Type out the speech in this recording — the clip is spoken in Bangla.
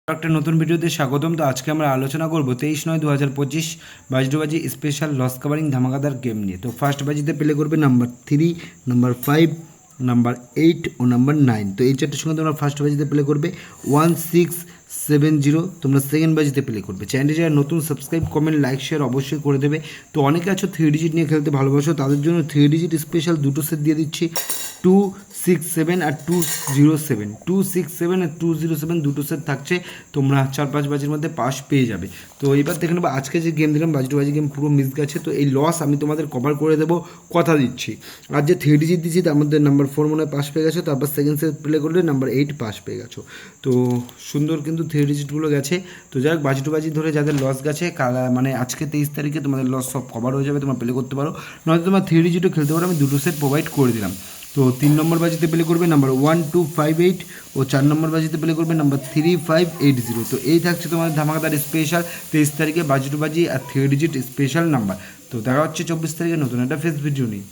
একটা নতুন ভিডিওতে স্বাগতম। তো আজকে আমরা আলোচনা করব 23/9/2025 বাজডোবাজি স্পেশাল লস কাভারিং ধামাকাদার গেম নিয়ে। তো ফার্স্ট বাজিতে প্লে করবে নাম্বার 3, নাম্বার 5, নাম্বার 8 ও নাম্বার 9। তো এই চারটের সঙ্গে তোমরা ফার্স্ট বাজিতে প্লে করবে 1670। তোমরা সেকেন্ড বাজিতে প্লে করবে। চ্যানেলটি যারা নতুন সাবস্ক্রাইব, কমেন্ট, লাইক, শেয়ার অবশ্যই করে দেবে। তো অনেকে আছো 3 ডিজিট নিয়ে খেলতে ভালোবাসো, তাদের জন্য 3 ডিজিট স্পেশাল দুটো সেট দিয়ে দিচ্ছি। 267 আর 207, 267 আর 207 দুটো সেট থাকছে। তোমরা 4-5 বাজির মধ্যে পাস পেয়ে যাবে। তো এবার দেখে নেবো আজকে যে গেম দিলাম বাজি গেম পুরো মিস গেছে। তো এই লস আমি তোমাদের কভার করে দেবো, কথা দিচ্ছি। আর যে 3 ডিজিট দিচ্ছি তার মধ্যে নাম্বার 4 মনে হয় পাস পেয়ে গেছো, তারপর সেকেন্ড সেট প্লে করলে নাম্বার 8 পাস পেয়ে গেছো। তো সুন্দর কিন্তু 3 ডিজিটগুলো গেছে। তো যাই হোক, বাজি ধরে যাদের লস গেছে মানে আজকে 23 তারিখে তোমাদের লস সব কভার হয়ে যাবে, তোমরা প্লে করতে পারো। নয়তো তোমার 3 ডিজিটও খেলতে পারো, আমি দুটো সেট প্রোভাইড করে দিলাম। তো 3 নম্বর বাজিতে প্লে করবে নাম্বার 1258 ও 4 নম্বর বাজিতে প্লে করবে নাম্বার 3580। তো এই থাকছে তোমাদের ধামাকাদার স্পেশাল 23 তারিখে বাজি আর 3 ডিজিট স্পেশাল নাম্বার। তো দেখা হচ্ছে 24 তারিখে নতুন একটা ফেস ভিডিও নিয়ে।